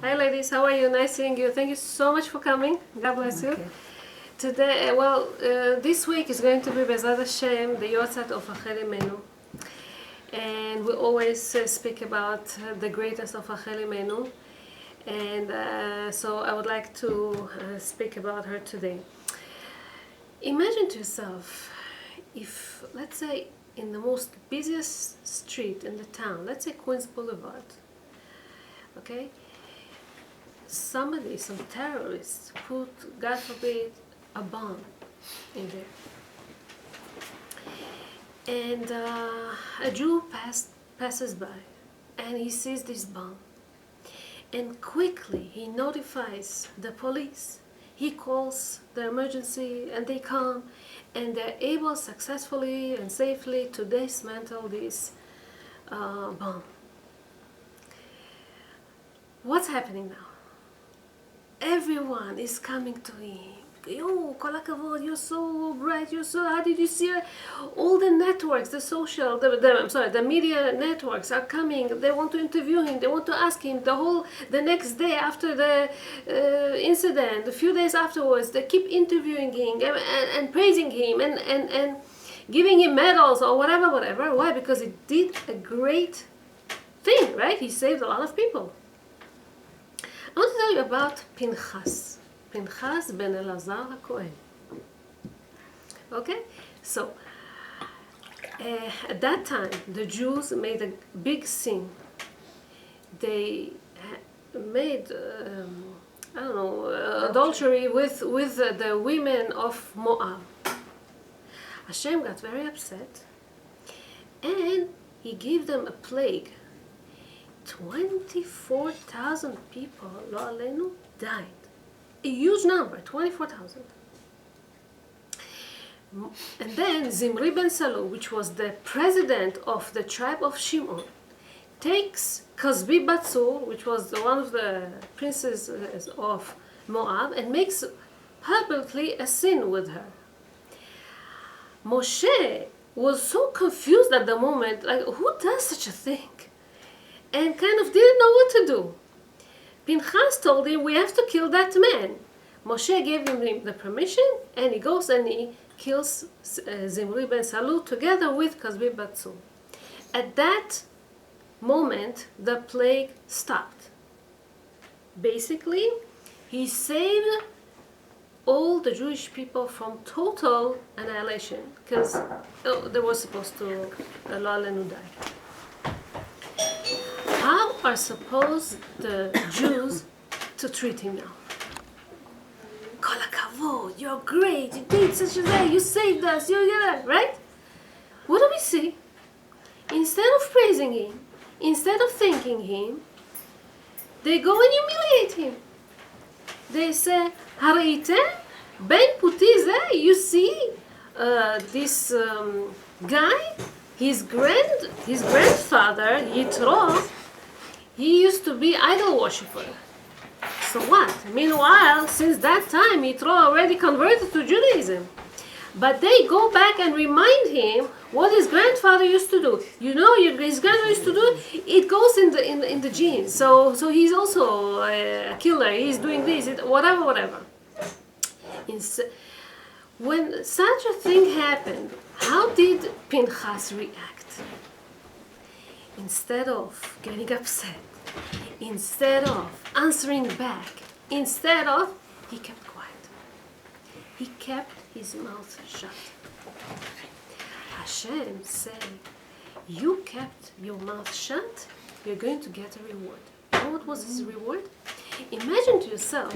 Hi ladies, how are you? Nice seeing you. Thank you so much for coming. God bless you. Today, this week is going to be Bezrat Hashem, the Yotzat of Imenu. And we always speak about the greatness of Imenu. And so I would like to speak about her today. Imagine to yourself if, let's say, in the most busiest street in the town, let's say Queens Boulevard, okay, somebody, some terrorists put, God forbid, a bomb in there. And a Jew passes by and he sees this bomb. And quickly he notifies the police. He calls the emergency and they come and they're able successfully and safely to dismantle this bomb. What's happening now? Everyone is coming to him. Yo, kol hakavod, you're so bright, how did you see it? All the networks, the media networks are coming. They want to interview him, they want to ask him the next day after the incident, a few days afterwards, they keep interviewing him and praising him and giving him medals or whatever. Why? Because he did a great thing, right? He saved a lot of people. I want to tell you about Pinchas ben Elazar HaKohen. Okay? So, at that time, the Jews made a big sin. They made, adultery with the women of Moab. Hashem got very upset, and he gave them a plague. 24,000 people, lo alenu, died. A huge number, 24,000. And then Zimri ben Salu, which was the president of the tribe of Shimon, takes Kazbi Batsur, which was one of the princes of Moab, and makes publicly a sin with her. Moshe was so confused at the moment, like, who does such a thing? And kind of didn't know what to do. Pinchas told him, we have to kill that man. Moshe gave him the permission, and he goes and he kills Zimri ben Salu together with Kazbi Batsur. At that moment, the plague stopped. Basically, he saved all the Jewish people from total annihilation, because they were supposed to, lo alenu, die. How are supposed the Jews to treat him now? Kol hakavod, you're great, you did such a thing, you saved us, right? What do we see? Instead of praising him, instead of thanking him, they go and humiliate him. They say, Hara'item ben puti zeh, you see this guy, his grandfather, Yitro, he used to be idol worshiper. So what? Meanwhile, since that time, Yitro already converted to Judaism. But they go back and remind him what his grandfather used to do. You know, his grandfather used to do, it goes in the genes. So he's also a killer, he's doing this, whatever. When such a thing happened, how did Pinchas react? Instead of getting upset, instead of answering back, he kept quiet. He kept his mouth shut. Hashem said, you kept your mouth shut, you're going to get a reward. You know what was his reward? Imagine to yourself,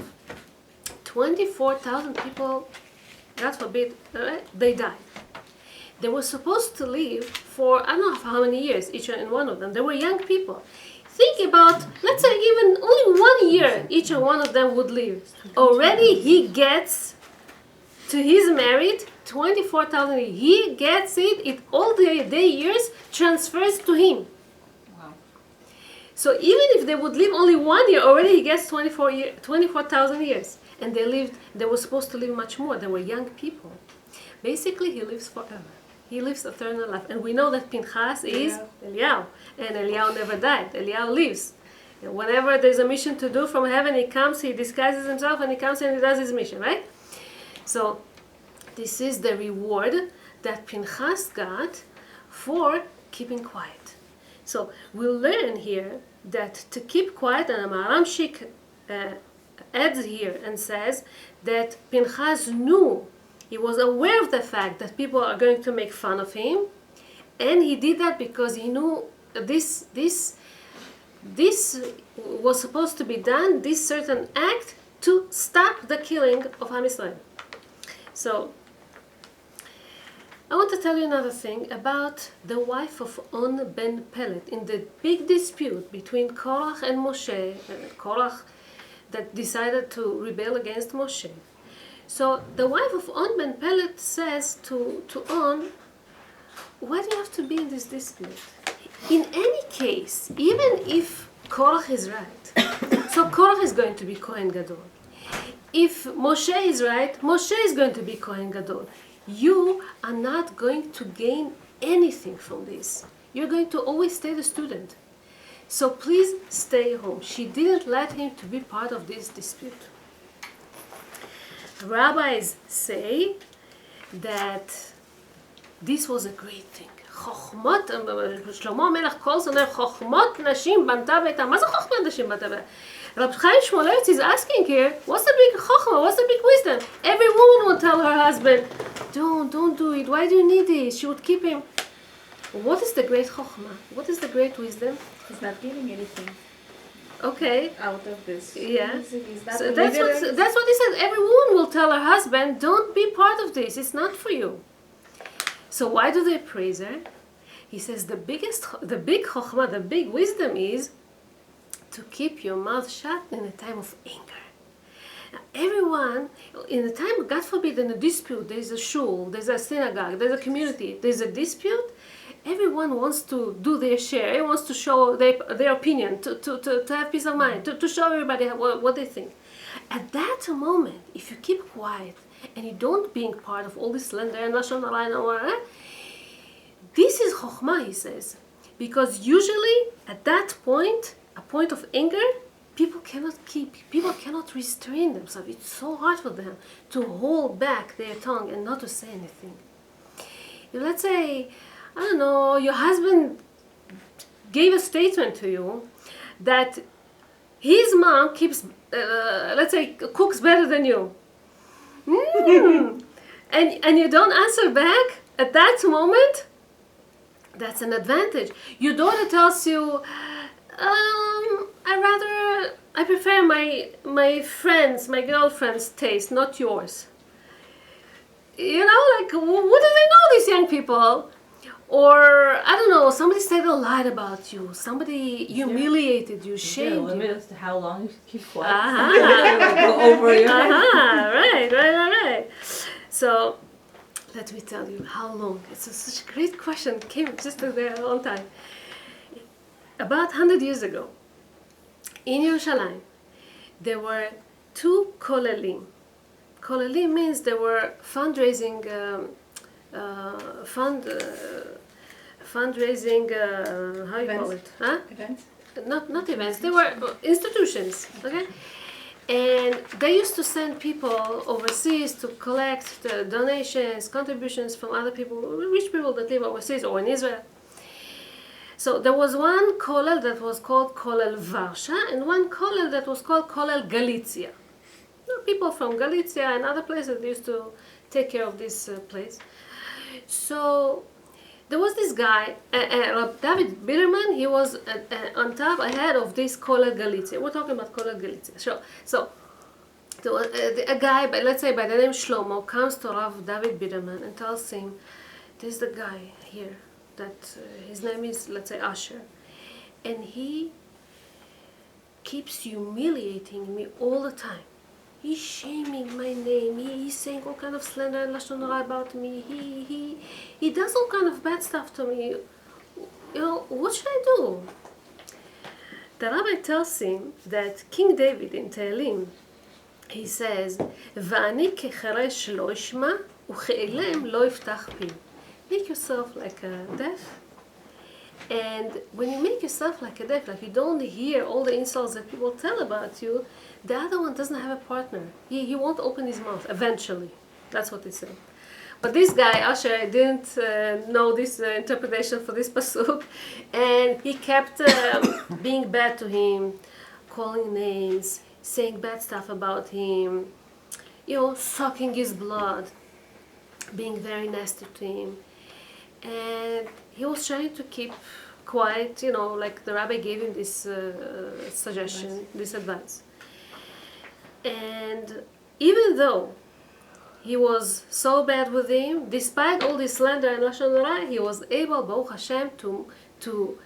24,000 people, God forbid, they died. They were supposed to live for, I don't know how many years, each and one of them. They were young people. Think about, let's say even only 1 year each and one of them would live. Already he gets, to his merit, 24,000. He gets it all the years transfers to him. Wow. So even if they would live only 1 year, already he gets 24,000 years. And they were supposed to live much more. They were young people. Basically, he lives forever. He lives eternal life. And we know that Pinchas is Eliyahu. And Eliyahu never died. Eliyahu lives. Whenever there's a mission to do from heaven, he comes, he disguises himself, and he comes and he does his mission, right? So this is the reward that Pinchas got for keeping quiet. So we'll learn here that to keep quiet, and Maramshik adds here and says that Pinchas knew, he was aware of the fact that people are going to make fun of him, and he did that because he knew this was supposed to be done, this certain act, to stop the killing of Am Yisrael. So I want to tell you another thing about the wife of On ben Pelet. In the big dispute between Korach and Moshe, Korach that decided to rebel against Moshe. So the wife of On ben Pelet says to On, why do you have to be in this dispute? In any case, even if Korach is right, so Korach is going to be Kohen Gadol. If Moshe is right, Moshe is going to be Kohen Gadol. You are not going to gain anything from this. You're going to always stay the student. So please stay home. She didn't let him to be part of this dispute. Rabbis say that this was a great thing. חוכמות, שלמה המלך כל זונה, חוכמות נשים בנתה ביתה. מה זה חוכמות נשים בנתה ביתה? Rabbi Chaim Shmulevitz is asking here, what's the big chokhmah? What's the big wisdom? Every woman would tell her husband, don't do it. Why do you need this? She would keep him. What is the great chokhmah? What is the great wisdom? He's not giving anything. Okay. Out of this. Yeah. So that's what he said. Every woman will tell her husband, don't be part of this. It's not for you. So why do they praise her? He says the big chokhmah, the big wisdom is to keep your mouth shut in a time of anger. Now, everyone, in a time, God forbid, in a dispute, there's a shul, there's a synagogue, there's a community, there's a dispute, everyone wants to do their share, everyone wants to show their opinion, to have peace of mind, to show everybody what they think. At that moment, if you keep quiet, and you don't being part of all this slander and lashon hara and all that, this is chokhmah, he says. Because usually, at that point, a point of anger, people cannot restrain themselves. It's so hard for them to hold back their tongue and not to say anything. Let's say, I don't know, your husband gave a statement to you that his mom cooks better than you. And you don't answer back at that moment, that's an advantage. Your daughter tells you, I prefer my girlfriend's taste, not yours. You know, like, what do they know, these young people? Or, I don't know, somebody said a lie about you. Somebody humiliated you, shamed you. Is there a limit as to how long you should keep quiet? Go over your Right. So, let me tell you, how long? It's such a great question. It came just there a long time. About 100 years ago, in Yerushalayim, there were two kolelim. Kolelim means there were fundraising, how you call it? Huh? Events? Not events, they were institutions, okay? And they used to send people overseas to collect the donations, contributions from other people, rich people that live overseas or in Israel. So there was one kollel that was called Kollel Varsha and one kollel that was called Kollel Galicia. People from Galicia and other places used to take care of this place. So there was this guy, David Biderman, he was on top, ahead of this Kollel Galicia. We're talking about Kollel Galicia. So there was, a guy, let's say by the name Shlomo, comes to Rav David Biderman and tells him, there's the guy here, that his name is, let's say, Asher, and he keeps humiliating me all the time. He's shaming my name. He's saying all kind of slander and lashon hara about me. He does all kind of bad stuff to me. You know, what should I do? The rabbi tells him that King David in Tehillim, he says, "Va'ani kecheresh lo ishma u'che'elem lo yiftach pi." Make yourself like a deaf, And when you make yourself like a deaf, like you don't hear all the insults that people tell about you, the other one doesn't have a partner. He won't open his mouth eventually. That's what they say. But this guy, Asher, didn't know this interpretation for this pasuk, and he kept being bad to him, calling names, saying bad stuff about him, sucking his blood, being very nasty to him. And he was trying to keep quiet, like the rabbi gave him this suggestion, this advice. And even though he was so bad with him, despite all this slander and lashon hara, he was able, Baruch Hashem, to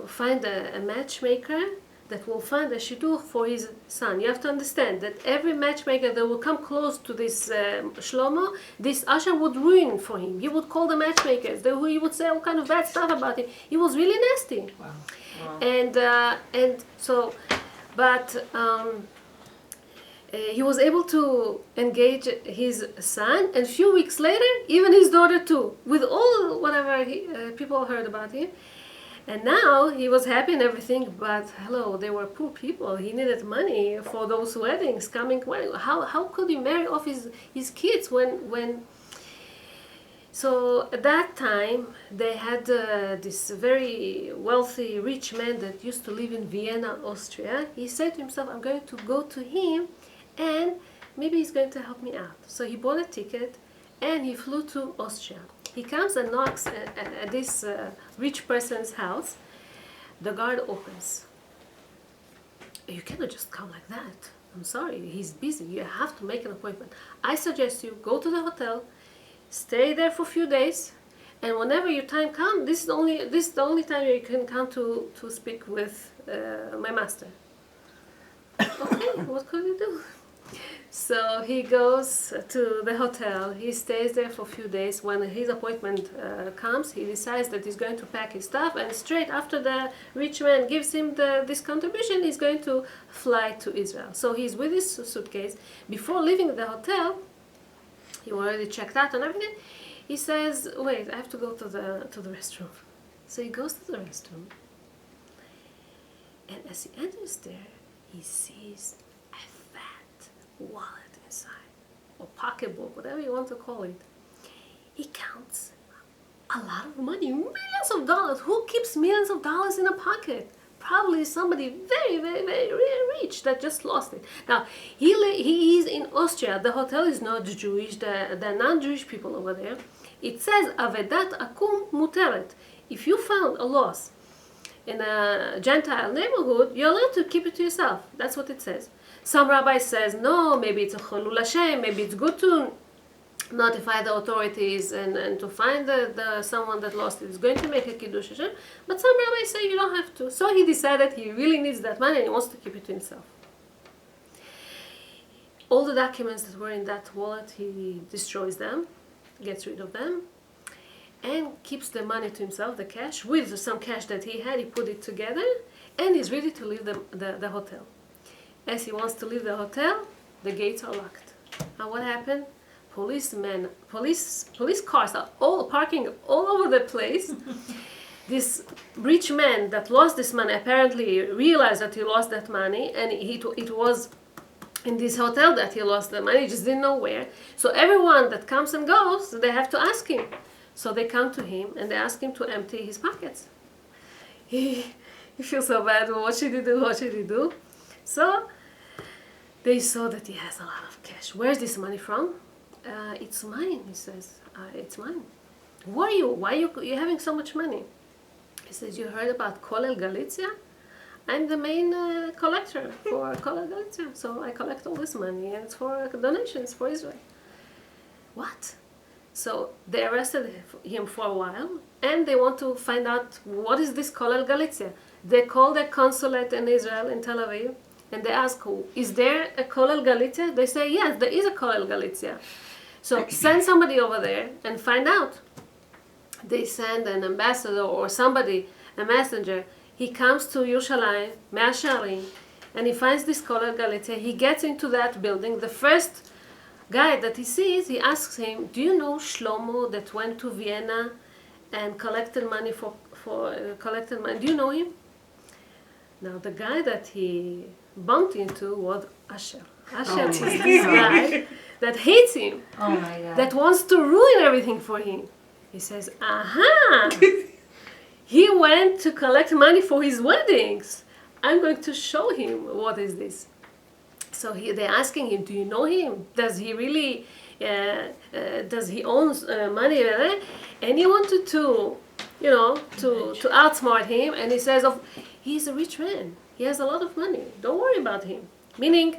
find a matchmaker that will find a shiur for his son. You have to understand that every matchmaker that will come close to this Shlomo, this Asher would ruin for him. He would call the matchmakers. He would say all kind of bad stuff about him. He was really nasty. Wow. And so, but he was able to engage his son, and a few weeks later, even his daughter too, with all whatever people heard about him. And now he was happy and everything, but hello, they were poor people. He needed money for those weddings, coming weddings. How could he marry off his kids when So at that time, they had this very wealthy, rich man that used to live in Vienna, Austria. He said to himself, I'm going to go to him and maybe he's going to help me out. So he bought a ticket and he flew to Austria. He comes and knocks at this rich person's house. The guard opens. You cannot just come like that. I'm sorry, he's busy. You have to make an appointment. I suggest you go to the hotel, stay there for a few days, and whenever your time comes, this is the only time you can come to speak with my master. Okay, what could you do? So he goes to the hotel, he stays there for a few days. When his appointment comes, he decides that he's going to pack his stuff, and straight after the rich man gives him this contribution, he's going to fly to Israel. So he's with his suitcase. Before leaving the hotel, he already checked out and everything, he says, wait, I have to go to the restroom. So he goes to the restroom, and as he enters there, he sees a fat wallet inside, or pocketbook, whatever you want to call it. He counts a lot of money, millions of dollars. Who keeps millions of dollars in a pocket? Probably somebody very, very, very rich that just lost it. Now, he is in Austria. The hotel is not Jewish. The non-Jewish people over there. It says, Avedat akum muteret. If you found a loss in a Gentile neighborhood, you're allowed to keep it to yourself. That's what it says. Some rabbi says, no, maybe it's a cholul Hashem, maybe it's good to notify the authorities and to find someone that lost it is going to make a kiddush Hashem. But some rabbis say you don't have to. So he decided he really needs that money and he wants to keep it to himself. All the documents that were in that wallet, he destroys them, gets rid of them, and keeps the money to himself, the cash, with some cash that he had. He put it together and he's ready to leave the hotel. As he wants to leave the hotel, the gates are locked. Now what happened? Police cars are all parking all over the place. This rich man that lost this money apparently realized that he lost that money, and it was in this hotel that he lost the money. He just didn't know where. So everyone that comes and goes, they have to ask him. So they come to him and they ask him to empty his pockets. He feels so bad. What should he do? What should he do? So they saw that he has a lot of cash. Where's this money from? It's mine, he says. It's mine. Who are you? Why are you having so much money? He says, you heard about Kolel Galicia? I'm the main collector for Kolel Galicia. So I collect all this money and it's for donations for Israel. What? So they arrested him for a while and they want to find out what is this Kolel Galicia. They call the consulate in Israel, in Tel Aviv, and they ask, is there a Kolel Galicia? They say, yes, there is a Kolel Galicia. So send somebody over there and find out. They send an ambassador or somebody, a messenger. He comes to Yerushalayim, Mea Shearim, and he finds this Kolel Galicia. He gets into that building. The first guy that he sees, he asks him, do you know Shlomo that went to Vienna and collected money collected money? Do you know him? Now the guy that he bumped into was Asher. Asher is this guy that hates him, Oh my God. that wants to ruin everything for him. He says, aha! He went to collect money for his weddings. I'm going to show him what is this. So they're asking him, do you know him? Does he really, does he own money? And he wanted to, to outsmart him. And he says, he's a rich man. He has a lot of money. Don't worry about him. Meaning,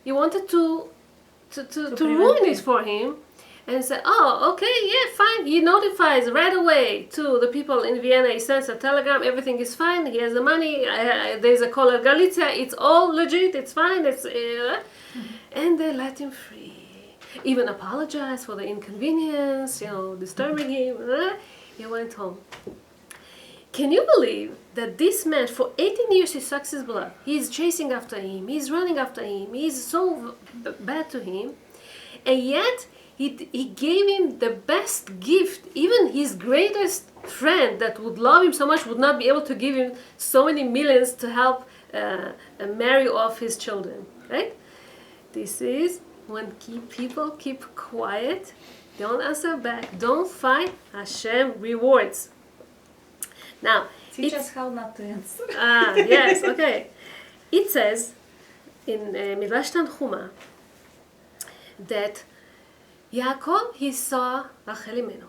he wanted to ruin it for him. And said, oh, okay, yeah, fine. He notifies right away to the people in Vienna. He sends a telegram. Everything is fine. He has the money. There's a call at Galicia. It's all legit. It's fine. And they let him free. Even apologize for the inconvenience, disturbing him. He went home. Can you believe that this man, for 18 years, he sucks his blood? He's chasing after him. He's running after him. He's so bad to him. And yet, he gave him the best gift. Even his greatest friend that would love him so much would not be able to give him so many millions to help marry off his children. Right? This is when people keep quiet, don't answer back, don't fight. Hashem rewards. Now, Teach us how not to answer. Yes, okay. It says in Midrash Tanchuma that Yaakov, he saw Rachel Imenu.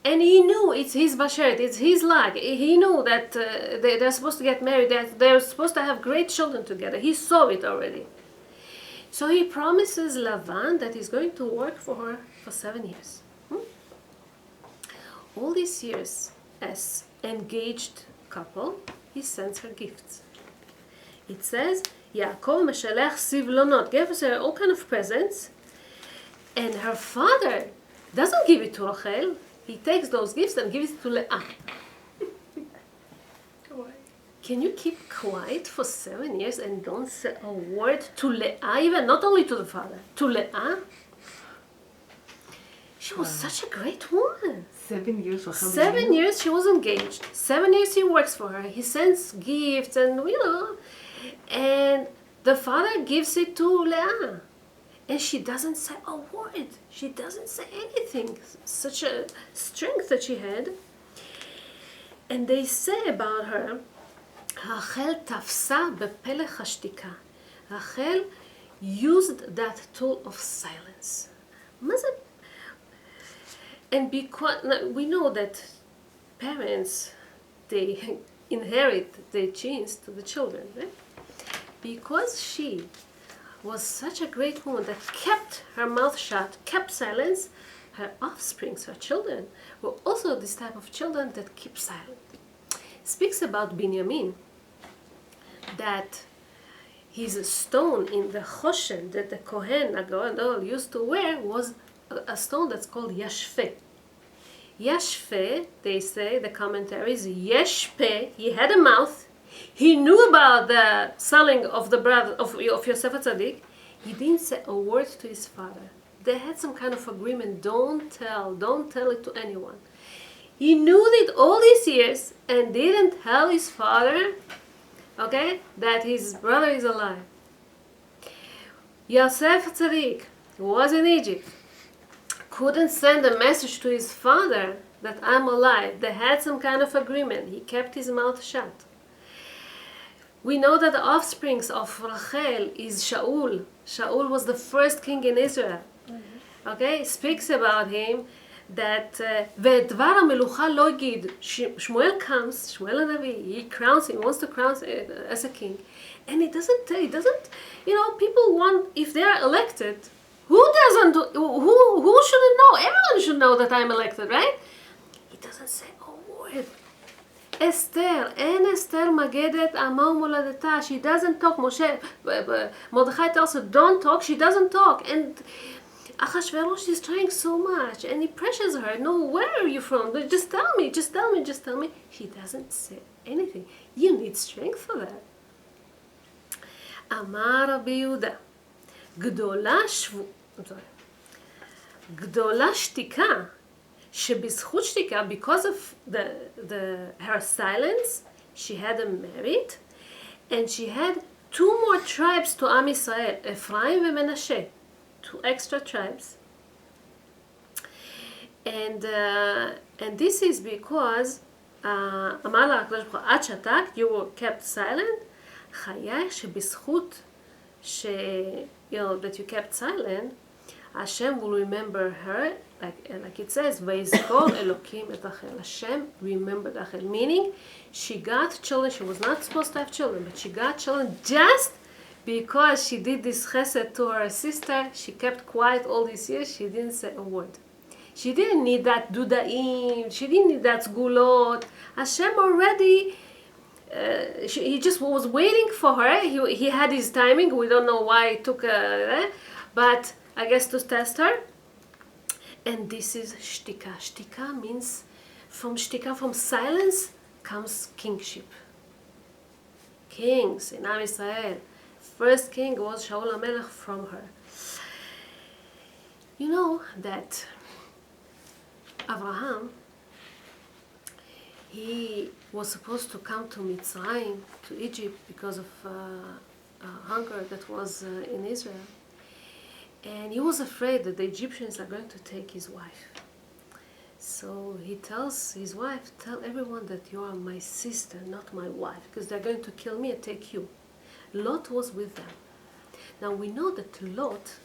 And he knew it's his bashert, it's his luck. He knew that they're supposed to get married, that they're supposed to have great children together. He saw it already. So he promises Lavan that he's going to work for her for 7 years. All these years, as engaged couple, he sends her gifts. It says, Yaakov meshalech sivlonot, gives her all kind of presents. And her father doesn't give it to Rachel. He takes those gifts and gives it to Leah. Can you keep quiet for 7 years and don't say a word to Leah, even not only to the father, to Leah? She was such a great woman. 7 years or something. 7 years she was engaged. 7 years he works for her. He sends gifts and and the father gives it to Leah. And she doesn't say a word. She doesn't say anything. Such a strength that she had. And they say about her, Rachel tafsa bepelech hashtika. Rachel used that tool of silence. And because we know that parents, they inherit their genes to the children, right? Because she was such a great woman that kept her mouth shut, kept silence, her offspring, her children, were also this type of children that keep silent. Speaks about Binyamin, that his stone in the Choshen that the Kohen Agadol used to wear was a stone that's called Yashfeh. Yashfeh, they say, the commentaries, Yeshpeh, he had a mouth. He knew about the selling of the brother of Yosef HaTzadik. He didn't say a word to his father. They had some kind of agreement. Don't tell it to anyone. He knew it all these years and didn't tell his father, okay, that his brother is alive. Yosef HaTzadik, who was in Egypt, couldn't send a message to his father that I'm alive. They had some kind of agreement. He kept his mouth shut. We know that the offsprings of Rachel is Shaul. Shaul was the first king in Israel. Okay, speaks about him that Ve'dvar HaMelucha lo yigid. Shmuel comes, Shmuel HaNavi, he crowns him, wants to crown as a king. And he doesn't, people want, if they are elected, who shouldn't know? Everyone should know that I'm elected, right? He doesn't say a word. Esther, אין אסתר מגדת עמה ומולדתה. She doesn't talk. Mordechai tells her, don't talk. She doesn't talk. And Achashverosh is trying so much. And he pressures her. No, where are you from? Just tell me. She doesn't say anything. You need strength for that. Amar Rabbi Yehuda, גדולה שתיקה, שבזכות שתיקה, because of her silence, she had a merit, and she had 2 more tribes to Am Yisrael, Ephraim and Menashe, 2 extra tribes. And this is because אמר לה הקדוש ברוך הוא, עד שתקת, you were kept silent, חייך שבזכות that you kept silent, Hashem will remember her, like it says, ויזכור אלוקים את רחל. Hashem remembered Rachel, meaning she got children. She was not supposed to have children, but she got children just because she did this chesed to her sister. She kept quiet all these years. She didn't say a word. She didn't need that dudaim. She didn't need that sgulot. Hashem already, he just was waiting for her. He had his timing. We don't know why it took, but I guess to test her. And this is shtika. Shtika means, from shtika, from silence, comes kingship. Kings in Am Yisrael. First king was Shaul HaMelech from her. You know that Abraham, he was supposed to come to Mitzrayim, to Egypt, because of hunger that was in Israel. And he was afraid that the Egyptians are going to take his wife. So he tells his wife, tell everyone that you are my sister, not my wife, because they're going to kill me and take you. Lot was with them. Now we know that Lot,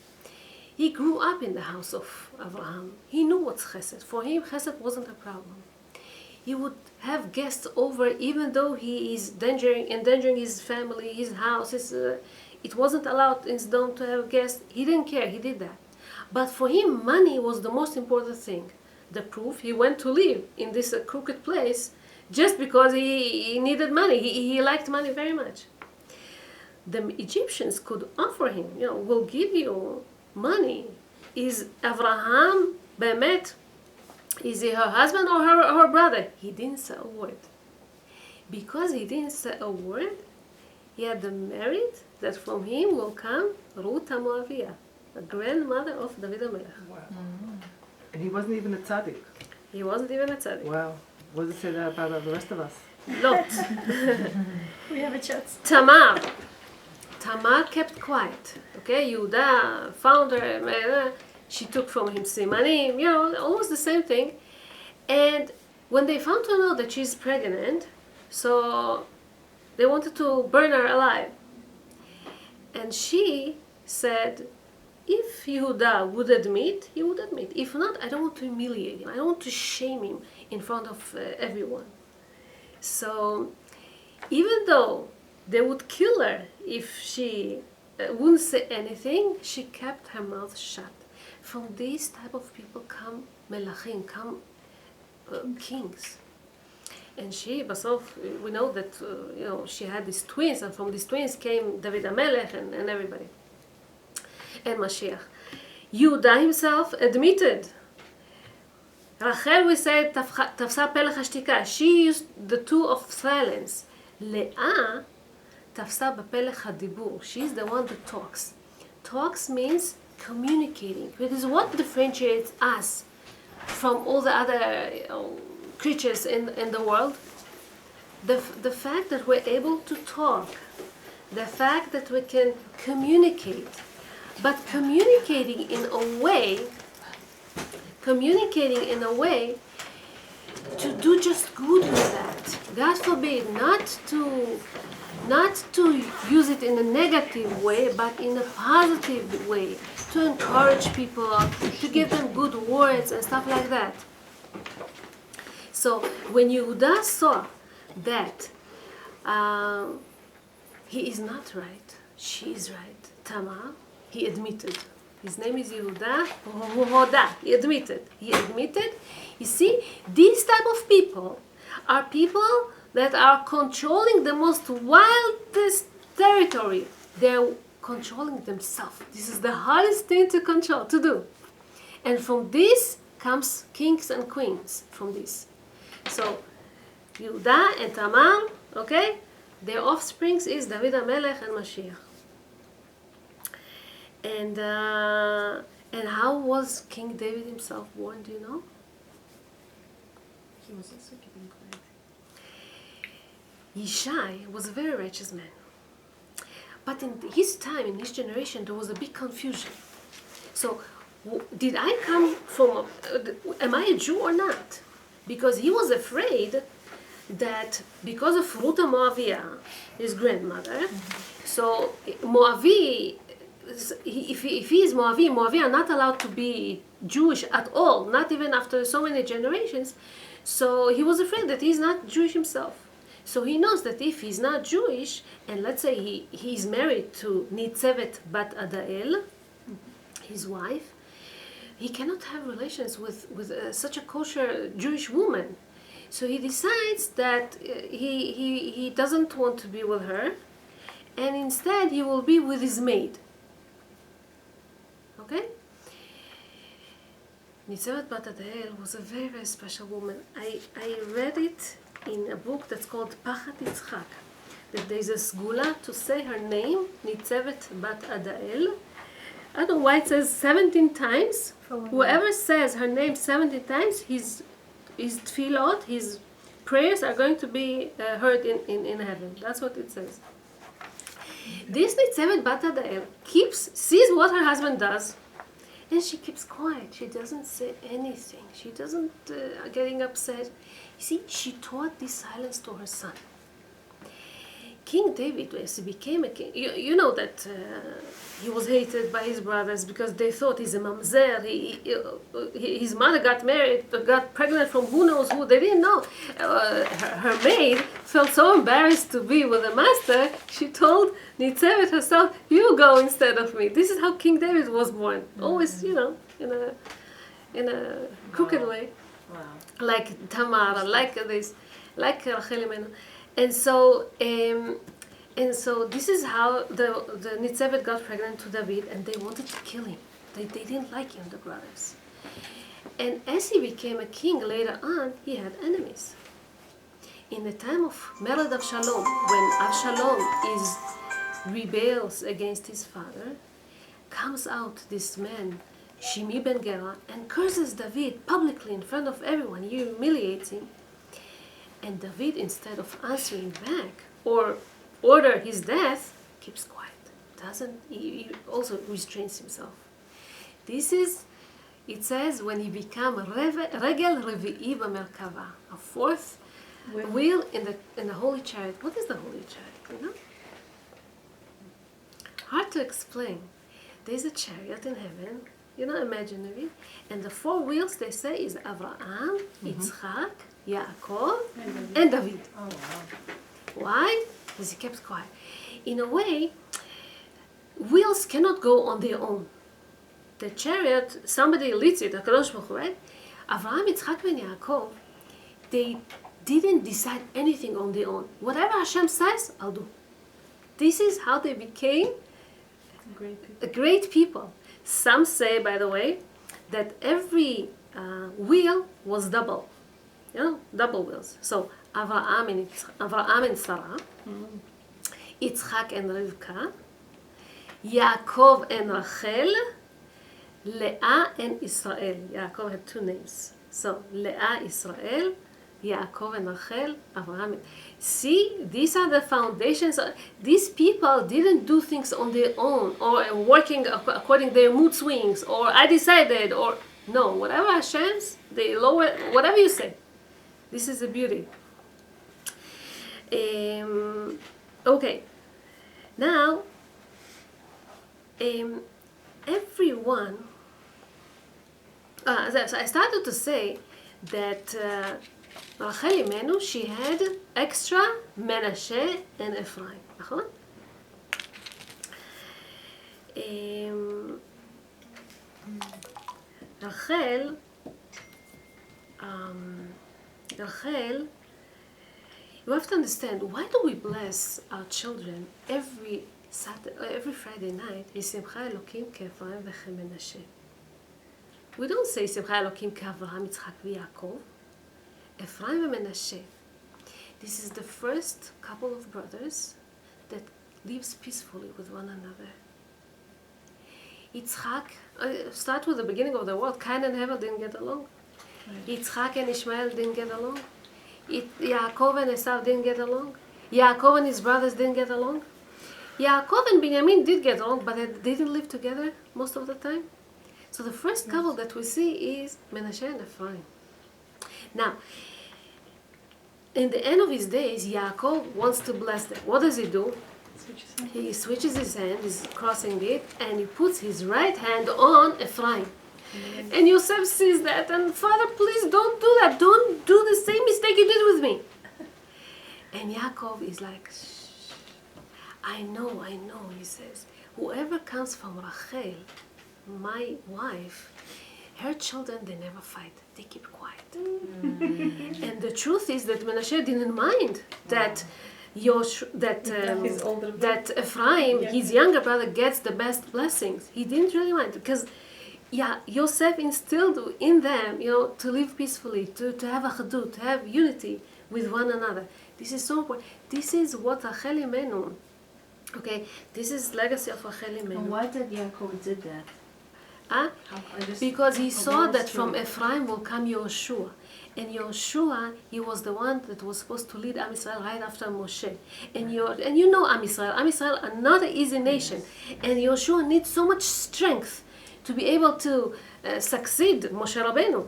he grew up in the house of Abraham. He knew what's chesed. For him, chesed wasn't a problem. He would have guests over even though he is endangering his family, his house, it wasn't allowed in Sodom to have guests. He didn't care, he did that. But for him, money was the most important thing. The proof, he went to live in this crooked place just because he needed money. He liked money very much. The Egyptians could offer him, we'll give you money. Is Abraham Bemet, is he her husband or her brother? He didn't say a word. Because he didn't say a word, he had the merit that from him will come Ruth HaMoaviyah, the grandmother of David HaMelech. Wow. And he wasn't even a tzaddik. He wasn't even a tzaddik. Wow. What does it say that about the rest of us? Lot. We have a chance. Tamar kept quiet. Okay, Yehuda found her, she took from him simanim, almost the same thing. And when they found to know that she's pregnant, so they wanted to burn her alive. And she said, if Yehuda would admit, he would admit. If not, I don't want to humiliate him. I don't want to shame him in front of everyone. So even though they would kill her if she wouldn't say anything, she kept her mouth shut. From these type of people come melachim, come kings. And she, Basof, we know that she had these twins, and from these twins came David HaMelech and everybody. And Mashiach. Yehuda himself admitted. Rachel, we said, tafsa pelech hashtika. She used the tool of silence. Leah tafsa bepelech hadibur. She's the one that talks. Talks means communicating. Because what differentiates us from all the other creatures in the world? The fact that we're able to talk. The fact that we can communicate. But communicating in a way to do just good with that. God forbid, not to use it in a negative way, but in a positive way. To encourage people, to give them good words and stuff like that. So when Yehuda saw that he is not right, she is right, Tamar, he admitted. His name is Yehuda. He admitted. You see, these type of people are people that are controlling the most wildest territory. They're controlling themselves. This is the hardest thing to control, to do. And from this comes kings and queens, from this. So, Yehuda and Tamar, okay, their offspring is David HaMelech and Mashiach. And how was King David himself born, do you know? He was also keeping quiet. Yishai was a very righteous man. But in his time, in his generation, there was a big confusion. So, did I come from, am I a Jew or not? Because he was afraid that because of Ruth Moaviyah, his grandmother, so Moavi, if he is Moavi are not allowed to be Jewish at all, not even after so many generations. So he was afraid that he's not Jewish himself. So he knows that if he's not Jewish, and let's say he's married to Nitzevet Bat Adael, his wife, he cannot have relations with such a kosher Jewish woman. So he decides that he doesn't want to be with her, and instead he will be with his maid. Okay? Nitzevet Bat Adael was a very, very special woman. I read it in a book that's called Pachat Yitzchak, that there's a sgula to say her name, Nitzevet Bat Adael. I don't know why it says 17 times. Whoever says her name 17 times, his tefillot, his prayers are going to be heard in heaven. That's what it says. This Nitzevet Bat Adael sees what her husband does, and she keeps quiet. She doesn't say anything. She doesn't getting upset. You see, she taught this silence to her son. King David, as he became a king, you know that he was hated by his brothers because they thought he's a mamzer. His mother got pregnant from who knows who. They didn't know. Her maid felt so embarrassed to be with the master. She told Nitzevet herself, "You go instead of me." This is how King David was born. Always, in a crooked way. Wow. Like Tamar, like this, like Rachel Imenu. And so this is how the Nitzevet got pregnant to David, and they wanted to kill him. They didn't like him, the brothers. And as he became a king later on, he had enemies. In the time of Mered Avshalom, when Avshalom rebels against his father, comes out this man, Shimi ben Gera, and curses David publicly in front of everyone. He humiliates him. And David, instead of answering back or order his death, keeps quiet. He also restrains himself. This is, it says, when he became Regel Revi'i B'Merkava, a fourth wheel in the holy chariot. What is the holy chariot? You know? Hard to explain. There's a chariot in heaven, imaginary, and the four wheels they say is Abraham, Yitzchak, Yaakov, and David. Oh, wow. Why? Because he kept quiet. In a way, wheels cannot go on their own. The chariot, somebody leads it, HaKadosh Baruch Hu, right? Avraham, Yitzchak, and Yaakov, they didn't decide anything on their own. Whatever Hashem says, I'll do. This is how they became great people. Some say, by the way, that every wheel was double. Double wheels. So Avraham and Sarah, Yitzchak and Rivka, Yaakov and Rachel, Leah and Israel. Yaakov had two names. So Leah, Israel, Yaakov and Rachel, Avraham. See, these are the foundations. These people didn't do things on their own or working according to their mood swings or I decided or no, whatever Hashem's, they lower, whatever you say. This is the beauty. Okay. Now, everyone. So I started to say that Rachel Imenu, she had extra Menashe and Ephraim. נכון? Rachel, you have to understand, why do we bless our children every Friday night? Simcha Elokim ke'Ephraim ve'Menashe. We don't say Simcha Elokim ke'Avraham, Yitzchak ve'Yaakov. Ephraim and Menashe. This is the first couple of brothers that lives peacefully with one another. Yitzchak, start with the beginning of the world. Cain and Hevel didn't get along. Yitzchak and Ishmael didn't get along. Yaakov and Esau didn't get along. Yaakov and his brothers didn't get along. Yaakov and Binyamin did get along, but they didn't live together most of the time. So the first couple that we see is Menashe and Ephraim. Now, in the end of his days, Yaakov wants to bless them. What does he do? He switches his hand, he's crossing it, and he puts his right hand on Ephraim. And Yosef sees that, and Father, please don't do that. Don't do the same mistake you did with me. And Yaakov is like, shh, I know, he says. Whoever comes from Rachel, my wife, her children, they never fight. They keep quiet. And the truth is that Menashe didn't mind that that Ephraim, his younger brother, gets the best blessings. He didn't really mind because, Yosef instilled in them, to live peacefully, to have achadut, to have unity with one another. This is so important. This is what Rachel Imenu. Okay, this is legacy of Rachel Imenu. And why did Yaakov did that? Because he saw that from Ephraim will come Yehoshua. And Yehoshua, he was the one that was supposed to lead Am Yisrael right after Moshe. And you know Am Yisrael. Am Yisrael are not an easy nation. And Yehoshua needs so much strength to be able to succeed Moshe Rabbeinu.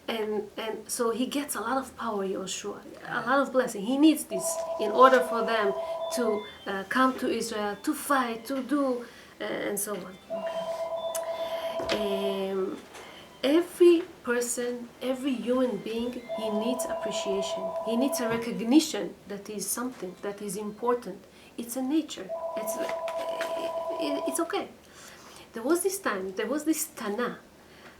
And so he gets a lot of power, Yehoshua, a lot of blessing. He needs this in order for them to come to Israel, to fight, to do, and so on. Every person, every human being, he needs appreciation. He needs a recognition that is something, that is important. It's a nature. It's okay. There was this Tana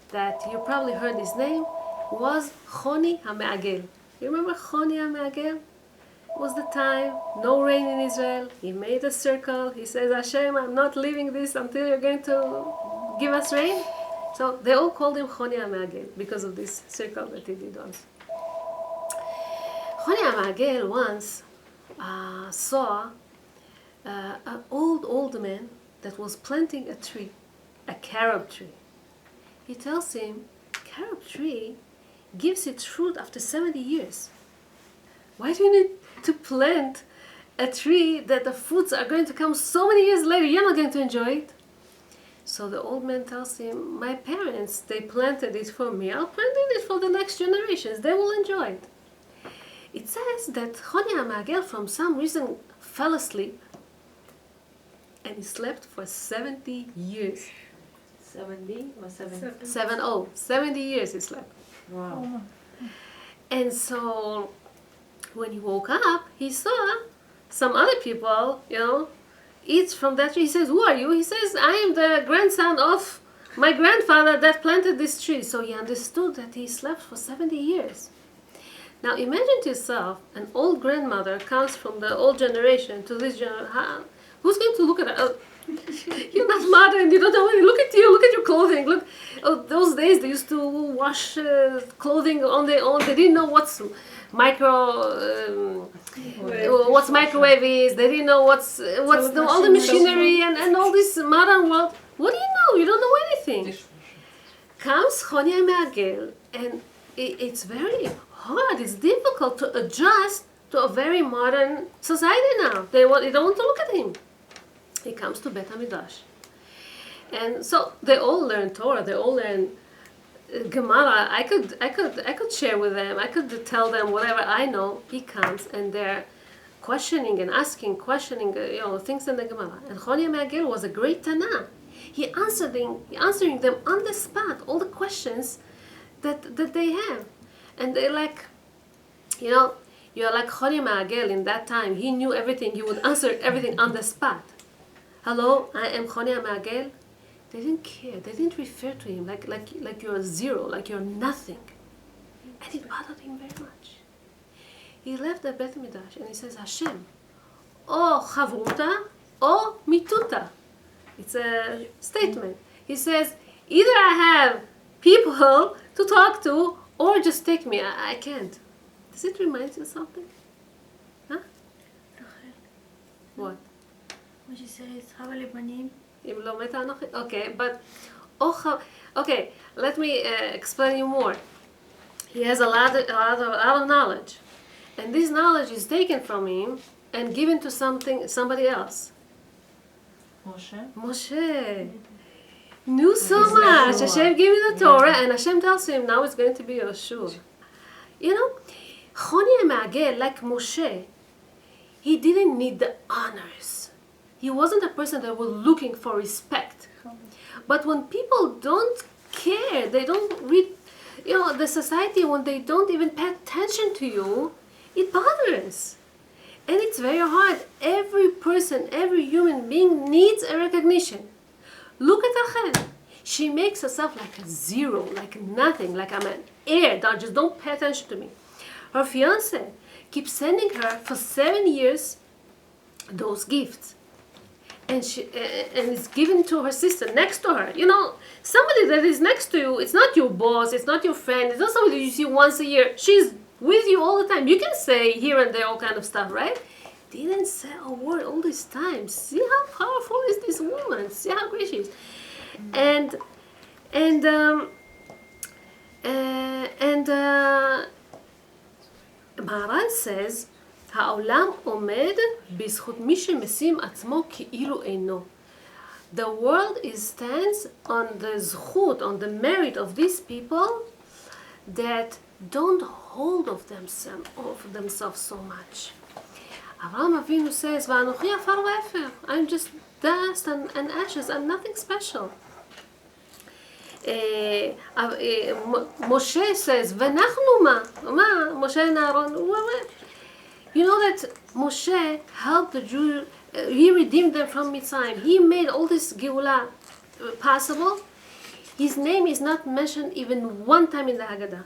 that you probably heard his name, was Choni HaMe'agel. You remember Choni HaMe'agel? It was the time, no rain in Israel. He made a circle. He says, Hashem, I'm not leaving this until you're going to give us rain. So they all called him Choni HaMe'agel because of this circle that he did once. Choni HaMe'agel once saw an old man that was planting a tree, a carob tree. He tells him, carob tree gives its fruit after 70 years. Why do you need to plant a tree that the fruits are going to come so many years later? You're not going to enjoy it. So the old man tells him, my parents, they planted it for me. I'll plant it for the next generations. They will enjoy it. It says that Choni HaMe'agel, from some reason, fell asleep. And he slept for 70 years. 70 or 70? 70 years he slept. Wow. And so when he woke up, he saw some other people, eat from that tree. He says, who are you? He says, I am the grandson of my grandfather that planted this tree. So he understood that he slept for 70 years. Now imagine to yourself, an old grandmother comes from the old generation to this generation. Who's going to look at her? You're not modern, you don't know. Look at you, look at your clothing. Look, those days they used to wash clothing on their own. They didn't know what's microwave is. They didn't know what's all the machinery and all this modern world. What do you know? You don't know anything. Comes Choni HaMe'agel, and it's very hard. It's difficult to adjust to a very modern society now. They don't want to look at him. He comes to Bet HaMikdash. And so they all learn Torah, they all learn Gemara. I could share with them, I could tell them whatever I know. He comes and they're questioning and asking things in the Gemara. And Choni HaMe'agel was a great Tana. He answering them on the spot, all the questions that they have. And they're like, you're like Choni HaMe'agel in that time. He knew everything. He would answer everything on the spot. Hello, I am Choni HaMe'agel. They didn't care. They didn't refer to him like you're a zero, like you're nothing. And it bothered him very much. He left the Bet HaMikdash and he says, Hashem, o chavruta, o mituta. It's a statement. He says, either I have people to talk to or just take me. I can't. Does it remind you of something? Huh? Rachel. What? When she says, Hava lebanim. אם לא מתה אנוכי. Okay, but... Okay, let me explain you more. He has a lot of knowledge. And this knowledge is taken from him and given to somebody else. Moshe knew so much. Hashem gave him the Torah, and Hashem tells him now it's going to be Yehoshua. You know, Choni HaMe'agel, like Moshe, he didn't need the honors. He wasn't a person that was looking for respect. But when people don't care, they don't read, the society, when they don't even pay attention to you, it bothers. And it's very hard. Every person, every human being needs a recognition. Look at Rachel. She makes herself like a zero, like nothing, like I'm an air. Just don't pay attention to me. Her fiance keeps sending her for 7 years those gifts. And it's given to her sister next to her. Somebody that is next to you, it's not your boss, it's not your friend, it's not somebody you see once a year. She's with you all the time. You can say here and there all kind of stuff, right? Didn't say a word all this time. See how powerful is this woman? See how great she is. And Maharal says, העולם עומד בזכות מי שמשים עצמו כאילו אינו. The world stands on the zchut, on the merit of these people that don't hold of themselves so much. Avraham Avinu says, "Va'anochi afar ve'efer." I'm just dust and ashes. I'm nothing special. Moshe says, "V'nachnu ma?" Moshe and Aaron. You know that Moshe helped the Jews. He redeemed them from Mitzrayim. He made all this Geulah possible. His name is not mentioned even one time in the Haggadah.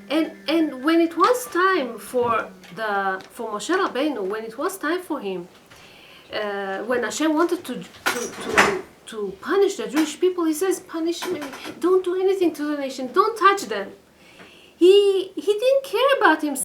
And when it was time for Moshe Rabbeinu, when it was time for him, when Hashem wanted to punish the Jewish people, he says, "Punish me. Don't do anything to the nation. Don't touch them." He didn't care about himself.